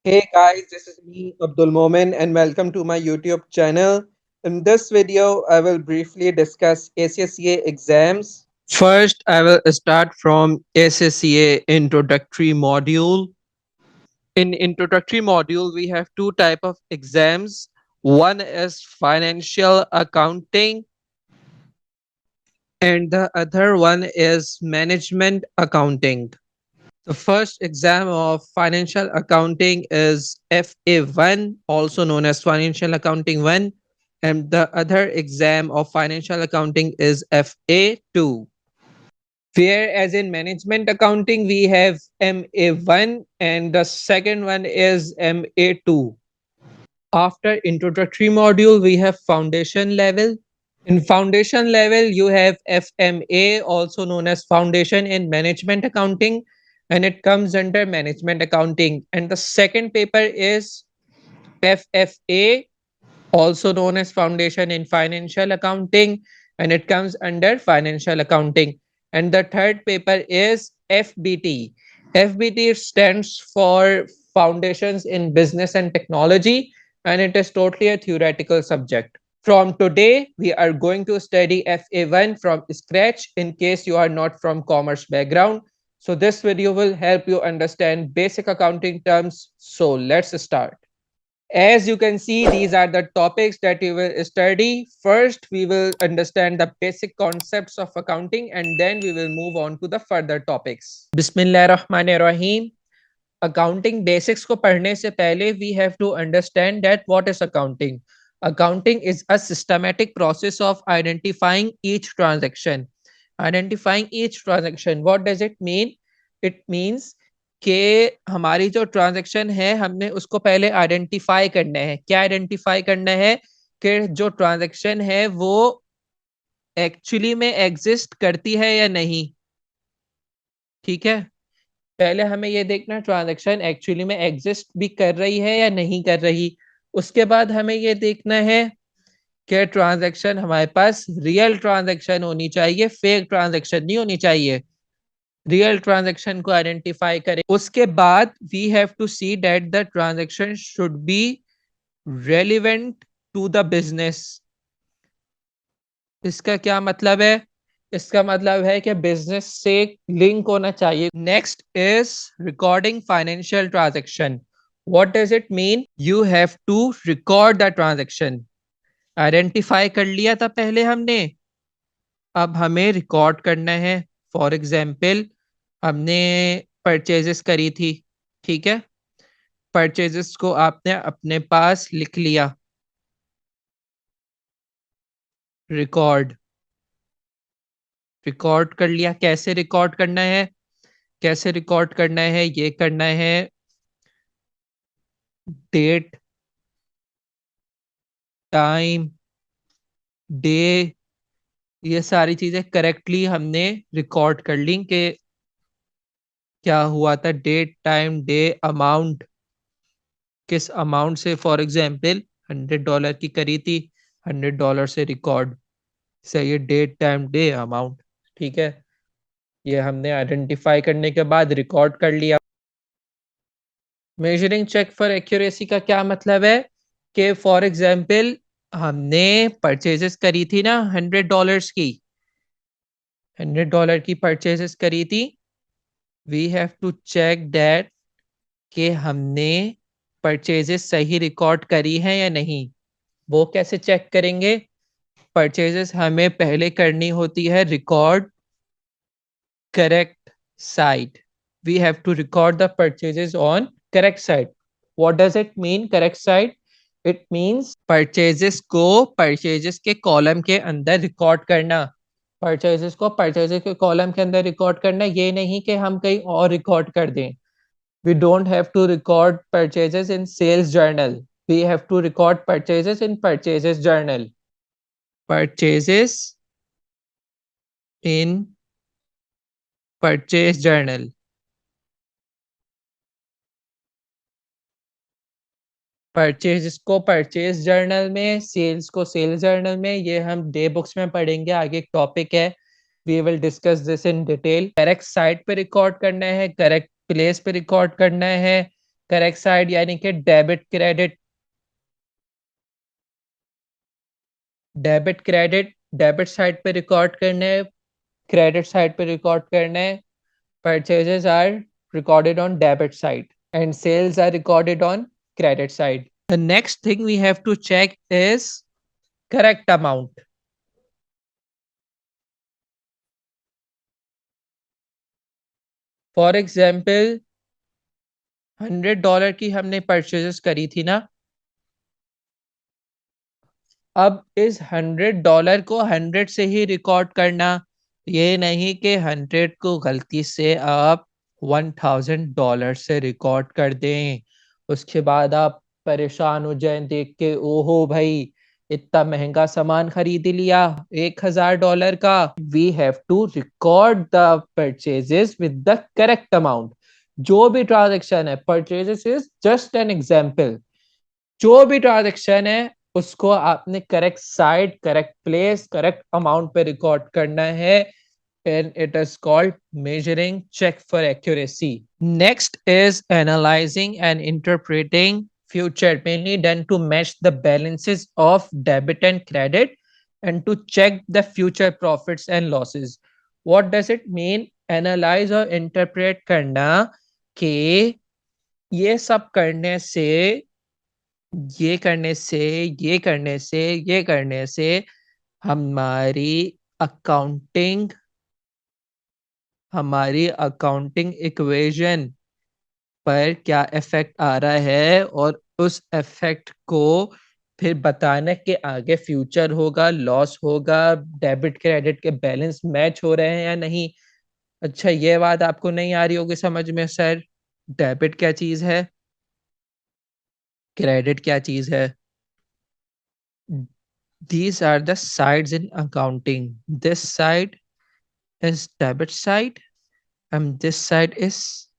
Hey guys, this is me, Abdul Momin, and welcome to my YouTube channel. In this video, I will briefly discuss ACCA exams. First, I will start from ACCA introductory module. In introductory module, we have two type of exams. One is financial accounting, and the other one is management accounting. The first exam of financial accounting is FA1, also known as Financial Accounting 1, and the other exam of financial accounting is FA2. Whereas in management accounting, we have MA1 and the second one is MA2. After introductory module, we have foundation level. In foundation level, you have FMA, also known as Foundation in Management Accounting, and it comes under management accounting. And the second paper is FFA, also known as Foundation in Financial Accounting, and it comes under financial accounting. And the third paper is FBT. FBT stands for Foundations in Business and Technology, and it is totally a theoretical subject. From today, we are going to study FA1 from scratch in case you are not from commerce background. So this video will help you understand basic accounting terms. So let's start. As you can see, these are the topics that we will study. First, we will understand the basic concepts of accounting and then we will move on to the further topics. Bismillahirrahmanirrahim. Accounting basics को पढ़ने से पहले we have to understand that what is accounting. Accounting is a systematic process of identifying each transaction. Identifying each transaction. What does it mean? It means कि हमारी जो transaction है हमने उसको पहले आइडेंटिफाई करना है. क्या आइडेंटिफाई करना है? कि जो ट्रांजैक्शन है वो एक्चुअली में एग्जिस्ट करती है या नहीं. ठीक है, पहले हमें ये देखना ट्रांजैक्शन एक्चुअली में एग्जिस्ट भी कर रही है या नहीं कर रही. उसके बाद हमें ये देखना है कि ट्रांजैक्शन हमारे पास रियल ट्रांजैक्शन होनी चाहिए, फेक ट्रांजैक्शन नहीं होनी चाहिए. रियल ट्रांजैक्शन को आइडेंटिफाई करें. उसके बाद we have to see that the transaction should be relevant to the business. इसका क्या मतलब है? इसका मतलब है कि बिजनेस से लिंक होना चाहिए. Next is recording financial transaction. What does it mean? You have to record the transaction. Identify कर लिया था पहले हमने, अब हमें रिकॉर्ड करना है. फॉर एग्जाम्पल, हमने परचेजेस करी थी. ठीक है, परचेजेस को आपने अपने पास लिख लिया. रिकॉर्ड रिकॉर्ड कर लिया. कैसे रिकॉर्ड करना है? कैसे रिकॉर्ड करना है? ये करना है डेट, टाइम, डे, ये सारी चीजें करेक्टली हमने रिकॉर्ड कर ली कि क्या हुआ था. डेट, टाइम, डे, अमाउंट, किस अमाउंट से. फॉर एग्जाम्पल $100 की करी थी, $100 से रिकॉर्ड. सही है, डेट, टाइम, डे, अमाउंट. ठीक है, ये हमने आइडेंटिफाई करने के बाद रिकॉर्ड कर लिया. मेजरिंग चेक फॉर एक्यूरेसी का क्या मतलब है? कि फॉर एग्जाम्पल हमने परचेजेस करी थी ना $100 की, $100 की परचेजेस करी थी. We have to check that कि हमने परचेजेस सही रिकॉर्ड करी है या नहीं. वो कैसे चेक करेंगे? परचेजेस हमें पहले करनी होती है record correct site. We have to record the purchases on correct site. What does it mean correct site? It means purchases को परचेजेस के कॉलम के अंदर रिकॉर्ड करना. परचेजेस को परचेजेस के कॉलम के अंदर रिकॉर्ड करना, ये नहीं कि हम कहीं और रिकॉर्ड कर दें. We don't have to record purchases in sales journal. We have to record purchases in purchases journal. Purchases in purchase journal. Purchase को परचेज जर्नल में, सेल्स को सेल्स जर्नल में. ये हम डे बुक्स में पढ़ेंगे, आगे एक टॉपिक है. We will discuss this in detail. Correct site पे रिकॉर्ड करना है, करेक्ट प्लेस पे रिकॉर्ड करना है, करेक्ट साइड यानी कि debit credit, debit credit, debit side पे रिकॉर्ड करने, क्रेडिट साइड पे रिकॉर्ड करने. Purchases are recorded on debit side and sales are recorded on credit side. The next thing we have to check is correct amount. For example, $100 की हमने purchases करी थी ना. अब इस $100 को 100 से ही रिकॉर्ड करना, ये नहीं कि 100 को गलती से आप $1000 से रिकॉर्ड कर दें. उसके बाद आप परेशान हो जाएं देख के, ओहो भाई इतना महंगा सामान खरीद लिया $1000 का. We have to record the purchases with the correct amount. जो भी ट्रांजेक्शन है, purchases is just an example. जो भी ट्रांजेक्शन है उसको आपने correct side, correct place, correct amount पे रिकॉर्ड करना है. And it is called measuring check for accuracy. Next is analyzing and interpreting future, mainly done to match the balances of debit and credit and to check the future profits and losses. What does it mean? Analyze or interpret करना कि ये सब करने से, ये करने से, ये करने से, ये करने से हमारी अकाउंटिंग, हमारी अकाउंटिंग इक्वेशन पर क्या इफेक्ट आ रहा है, और उस इफेक्ट को फिर बताने के आगे फ्यूचर होगा, लॉस होगा, डेबिट क्रेडिट के बैलेंस मैच हो रहे हैं या नहीं. अच्छा, ये बात आपको नहीं आ रही होगी समझ में सर. डेबिट क्या चीज है, क्रेडिट क्या चीज है. These are the sides in accounting. This side is debit side and this side is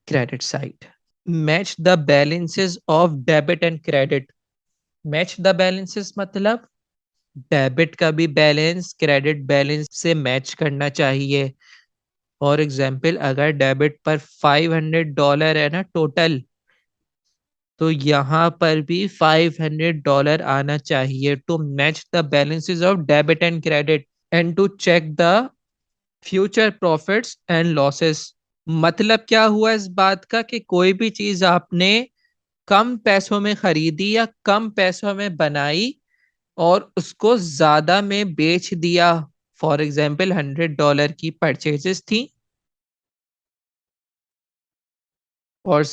credit side. Match the balances of debit and credit. Match the balances मतलब डेबिट का भी balance credit balance से match करना चाहिए. For example, अगर debit पर $500 है ना टोटल, तो यहाँ पर भी $500 आना चाहिए to match the balances of debit and credit and to check the future profits and losses. मतलब क्या हुआ इस बात का कि कोई भी चीज आपने कम पैसों में खरीदी या कम पैसों में बनाई और उसको ज्यादा में बेच दिया. फॉर एग्जाम्पल, $100 की परचेजेस थी और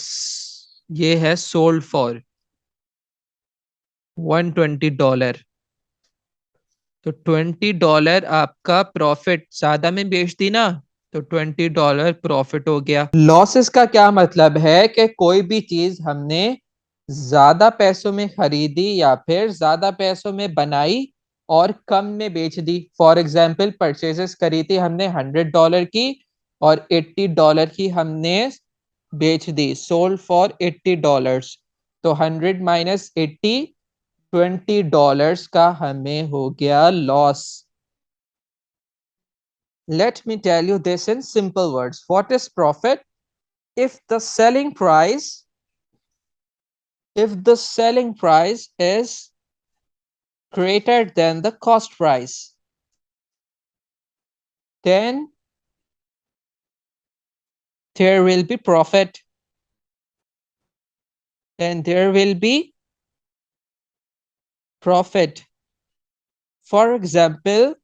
ये है सोल्ड फॉर $120. तो $20 आपका प्रॉफिट, ज्यादा में बेच दी ना, तो $20 प्रॉफिट हो गया. लॉसेस का क्या मतलब है कि कोई भी चीज हमने ज्यादा पैसों में खरीदी या फिर ज्यादा पैसों में बनाई और कम में बेच दी. फॉर एग्जाम्पल, परचेजेस करी थी हमने $100 की और $80 की हमने बेच दी, सोल्ड फॉर $80. तो 100 - 80, $20 का हमें हो गया loss. Let me tell you this in simple words. What is profit? If the selling price, if the selling price is greater than the cost price, then there will be profit. Then there will be profit. For example,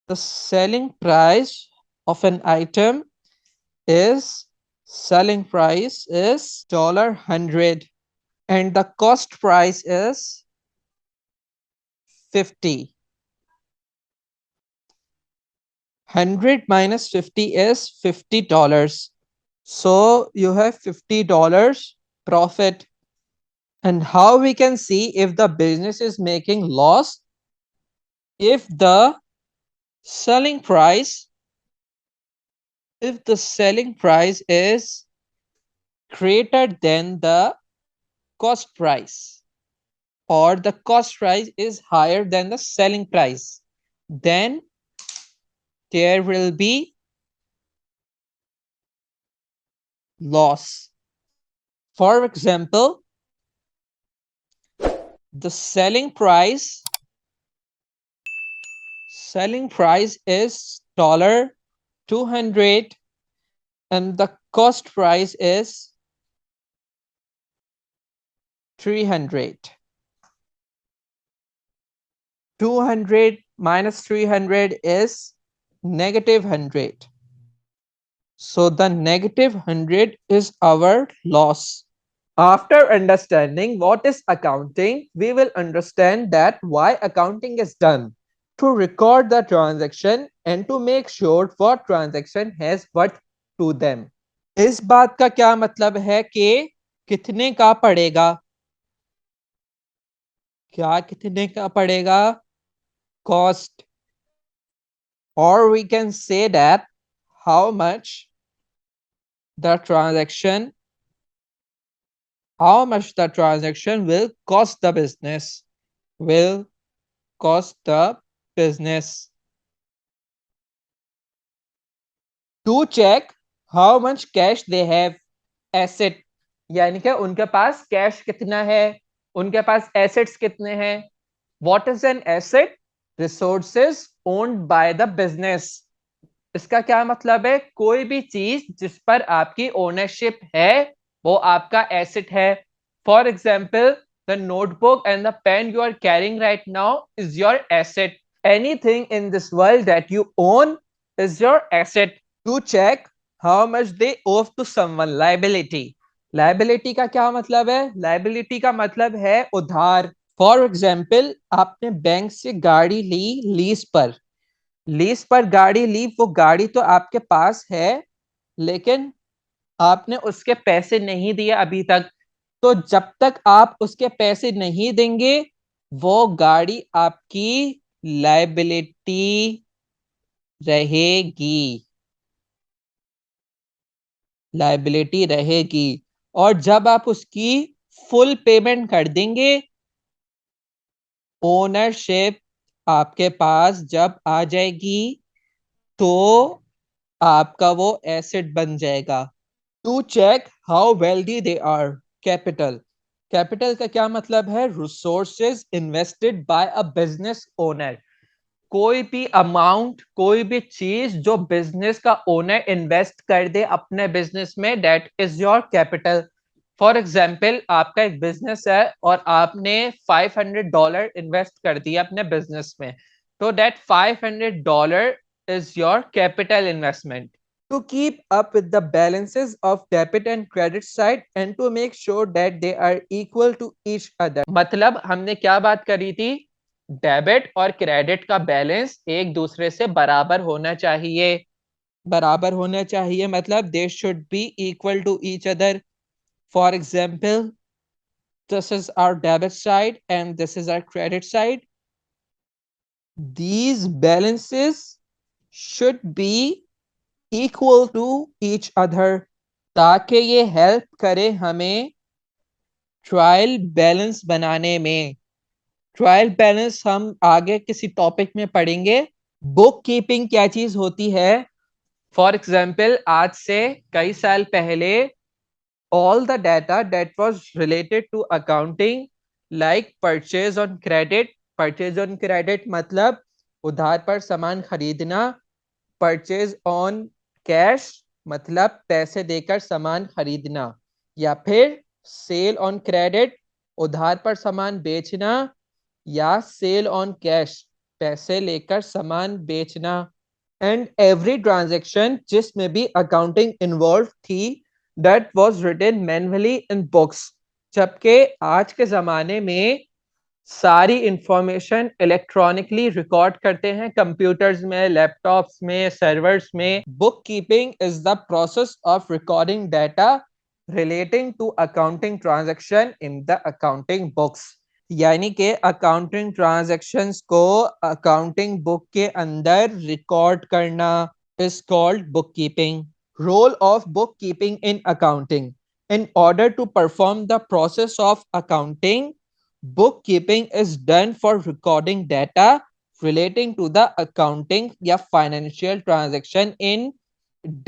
the selling price of an item is, selling price is $100 and the cost price is 50. 100 minus 50 is $50. So you have $50 profit. And how we can see if the business is making loss? If the selling price, if the selling price is greater than the cost price, or the cost price is higher than the selling price, then there will be loss. For example, the selling price is $200 and the cost price is 300. 200 minus 300 is -100. So the -100 is our loss. After understanding what is accounting, we will understand that why accounting is done, to record the transaction and to make sure what transaction has what to them. इस बात का क्या मतलब है कि कितने का पड़ेगा, क्या कितने का पड़ेगा, cost, or we can say that how much the transaction will cost the business, will cost the business. To check how much cash they have, asset यानी कि उनके पास कैश कितना है, उनके पास एसेट्स कितने हैं. What is an asset? Resources owned by the business. इसका क्या मतलब है, कोई भी चीज जिस पर आपकी ओनरशिप है वो आपका एसेट है. For example, the notebook and the pen you are carrying right now is your asset. Anything in this world that you own is your asset. To check how much they owe to someone, liability. Liability का क्या मतलब है, liability का मतलब है उधार. For example, आपने bank से गाड़ी ली लीज पर गाड़ी ली, वो गाड़ी तो आपके पास है लेकिन आपने उसके पैसे नहीं दिए अभी तक. तो जब तक आप उसके पैसे नहीं देंगे वो गाड़ी आपकी लायबिलिटी रहेगी, और जब आप उसकी फुल पेमेंट कर देंगे, ओनरशिप आपके पास जब आ जाएगी तो आपका वो एसेट बन जाएगा. To check how wealthy they are, capital. Capital का क्या मतलब है, resources invested by a business owner. कोई भी अमाउंट, कोई भी चीज जो बिजनेस का ओनर इन्वेस्ट कर दे अपने बिजनेस में, that is your capital. For example, आपका एक बिजनेस है और आपने $500 इन्वेस्ट कर दिया अपने बिजनेस में, तो that $500 is your capital investment. To keep up with the balances of debit and credit side and to make sure that they are equal to each other. मतलब हमने क्या बात करी थी, डेबिट और क्रेडिट का बैलेंस एक दूसरे से बराबर होना चाहिए. बराबर होना चाहिए मतलब they should be equal to each other. For example, this is our debit side and this is our credit side. These balances should be equal to each other ताकि ये हेल्प करे हमें ट्रायल बैलेंस बनाने में. Trial balance हम आगे किसी topic में पढ़ेंगे. बुक कीपिंग क्या चीज होती है. फॉर एग्जाम्पल, आज से कई साल पहले all the data that was related to accounting like purchase on credit मतलब उधार पर सामान खरीदना, परचेज ऑन कैश मतलब पैसे देकर सामान खरीदना, या फिर सेल ऑन क्रेडिट उधार पर सामान बेचना, या सेल ऑन कैश पैसे लेकर सामान बेचना. एंड एवरी ट्रांजेक्शन जिसमें भी अकाउंटिंग इन्वॉल्व थी that was written manually in books. जबकि आज के जमाने में सारी इंफॉर्मेशन इलेक्ट्रॉनिकली रिकॉर्ड करते हैं कंप्यूटर्स में, लैपटॉप्स में, सर्वर्स में. Book keeping is the process of recording data relating to accounting transaction in the accounting books. यानी कि अकाउंटिंग ट्रांजैक्शंस को अकाउंटिंग बुक के अंदर रिकॉर्ड करना is called book keeping. Role of book keeping in accounting. In order to perform the process of accounting, bookkeeping is done for recording data relating to the accounting या financial transaction in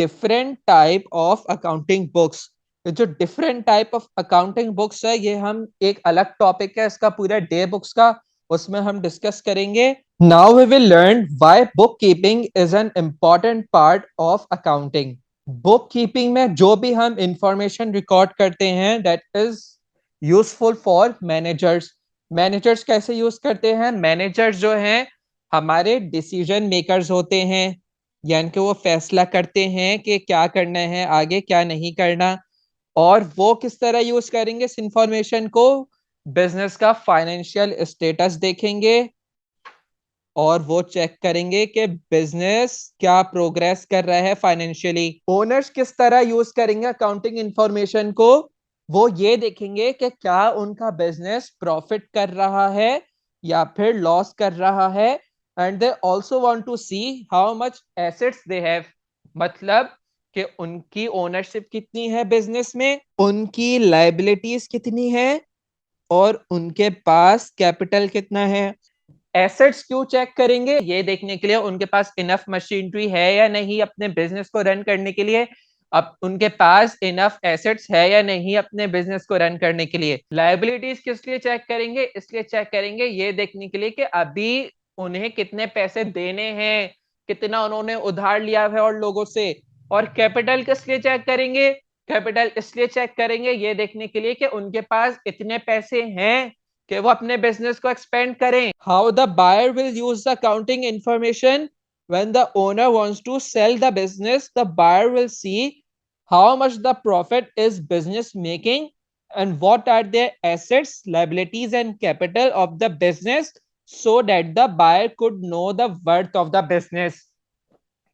different type of accounting books. तो जो different type of accounting books है ये हम एक अलग topic है इसका पूरा डे बुक्स का, उसमें हम डिस्कस करेंगे. Now we will learn why book keeping is an important part of accounting. Book keeping में जो भी हम इंफॉर्मेशन रिकॉर्ड करते हैं that is useful for managers. Managers कैसे यूज करते हैं? मैनेजर्स जो हैं हमारे डिसीजन मेकर्स होते हैं, यानी कि वो फैसला करते हैं कि क्या करना है आगे क्या नहीं करना. और वो किस तरह यूज करेंगे इस इंफॉर्मेशन को? बिजनेस का फाइनेंशियल स्टेटस देखेंगे और वो चेक करेंगे कि बिजनेस क्या प्रोग्रेस कर रहा है फाइनेंशियली. ओनर्स किस तरह यूज करेंगे अकाउंटिंग इंफॉर्मेशन को? वो ये देखेंगे कि क्या उनका बिजनेस प्रॉफिट कर रहा है या फिर लॉस कर रहा है. And they also want to see how much assets they have, मतलब कि उनकी ओनरशिप कितनी है बिजनेस में, उनकी लायबिलिटीज कितनी है और उनके पास कैपिटल कितना है. एसेट्स क्यों चेक करेंगे? ये देखने के लिए उनके पास इनफ मशीनरी है या नहीं अपने बिजनेस को रन करने के लिए. अब उनके पास इनफ एसेट्स है या नहीं अपने बिजनेस को रन करने के लिए. लायबिलिटीज किस लिए चेक करेंगे? इसलिए चेक करेंगे ये देखने के लिए कि अभी उन्हें कितने पैसे देने हैं, कितना उन्होंने उधार लिया है और लोगों से. और कैपिटल किस लिए चेक करेंगे? कैपिटल इसलिए चेक करेंगे ये देखने के लिए कि उनके पास इतने पैसे हैं कि वो अपने बिजनेस को एक्सपेंड करें. How the buyer will use the accounting information? when the owner wants to sell the business, the buyer will see how much the profit is business making and what are their assets, liabilities and capital of the business, so that the buyer could know the worth of the business.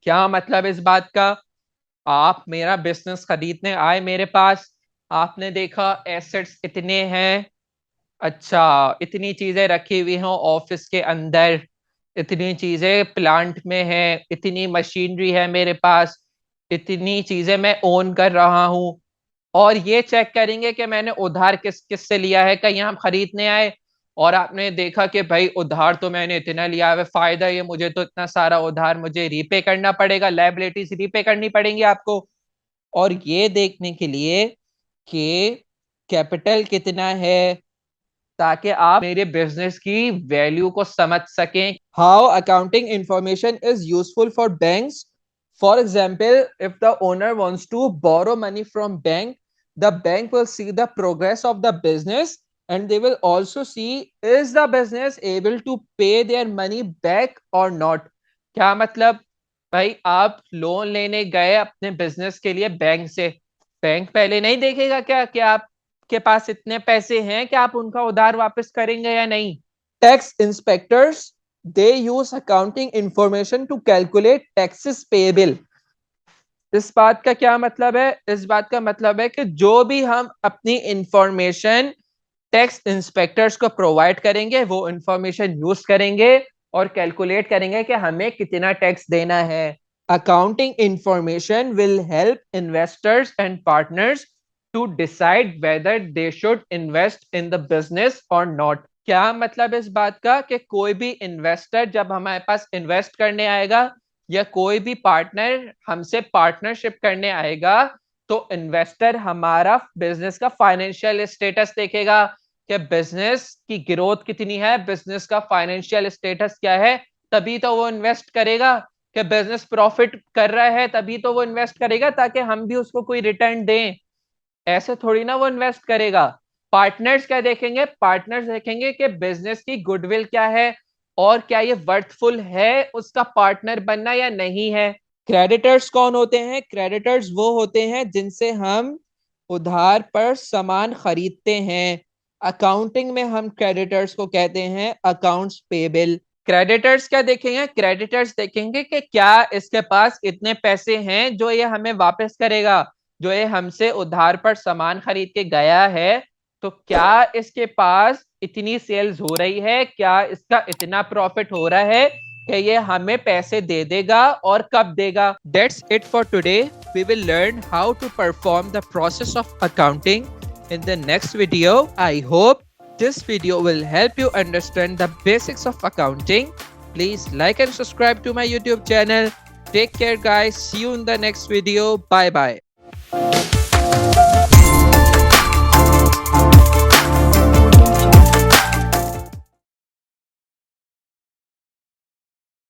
क्या मतलब इस बात का? आप मेरा business खरीदने आए मेरे पास, आपने देखा एसेट्स इतने हैं, अच्छा इतनी चीजें रखी हुई हैं ऑफिस के अंदर, इतनी चीजें प्लांट में है, इतनी मशीनरी है मेरे पास, इतनी चीजें मैं ओन कर रहा हूँ. और ये चेक करेंगे कि मैंने उधार किस किस से लिया है. कहीं हम खरीदने आए और आपने देखा कि भाई उधार तो मैंने इतना लिया है, फायदा ये मुझे तो इतना सारा उधार मुझे रीपे करना पड़ेगा, लायबिलिटीज रीपे करनी पड़ेंगी आपको. और ये देखने के लिए कि कैपिटल कितना है ताकि आप मेरे बिजनेस की वैल्यू को समझ सकें. How accounting information is useful for banks. For example if the owner wants to borrow money from bank, the bank will see the progress of the business and they will also see is the business able to pay their money back or not. क्या मतलब? भाई आप loan लेने गए अपने business के लिए bank से, बैंक पहले नहीं देखेगा क्या कि आप के पास इतने पैसे हैं कि आप उनका उधार वापस करेंगे या नहीं. Tax inspectors they use accounting information to calculate taxes payable. इस बात का क्या मतलब है? इस बात का मतलब है कि जो भी हम अपनी इंफॉर्मेशन टैक्स इंस्पेक्टर्स को प्रोवाइड करेंगे वो इंफॉर्मेशन यूज करेंगे और कैलकुलेट करेंगे कि हमें कितना टैक्स देना है. Accounting information will help investors and partners to decide whether they should invest in the business or not. क्या मतलब इस बात का कि कोई भी इन्वेस्टर जब हमारे पास इन्वेस्ट करने आएगा या कोई भी पार्टनर हमसे पार्टनरशिप करने आएगा तो इन्वेस्टर हमारा बिजनेस का फाइनेंशियल स्टेटस देखेगा कि बिजनेस की ग्रोथ कितनी है, बिजनेस का फाइनेंशियल स्टेटस क्या है, तभी तो वो इन्वेस्ट करेगा. कि बिजनेस प्रॉफिट कर रहा है तभी तो वो इन्वेस्ट करेगा ताकि हम भी उसको कोई रिटर्न दें, ऐसे थोड़ी ना वो इन्वेस्ट करेगा. पार्टनर्स क्या देखेंगे? पार्टनर्स देखेंगे कि बिजनेस की गुडविल क्या है और क्या ये वर्थफुल है उसका पार्टनर बनना या नहीं है. क्रेडिटर्स कौन होते हैं? क्रेडिटर्स वो होते हैं जिनसे हम उधार पर सामान खरीदते हैं. अकाउंटिंग में हम क्रेडिटर्स को कहते हैं अकाउंट्स पेबल. क्रेडिटर्स क्या देखेंगे? क्रेडिटर्स देखेंगे कि क्या इसके पास इतने पैसे हैं जो ये हमें वापस करेगा, जो ये हमसे उधार पर सामान खरीद के गया है तो क्या इसके पास इतनी सेल्स हो रही है, क्या इसका इतना प्रॉफिट हो रहा है कि ये हमें पैसे दे देगा और कब देगा. That's it for today. We will learn how to perform the process of accounting in the next video. I hope this video will help you understand the basics of accounting. Please like and subscribe to my YouTube channel. Take care guys. See you in the next video. Bye bye.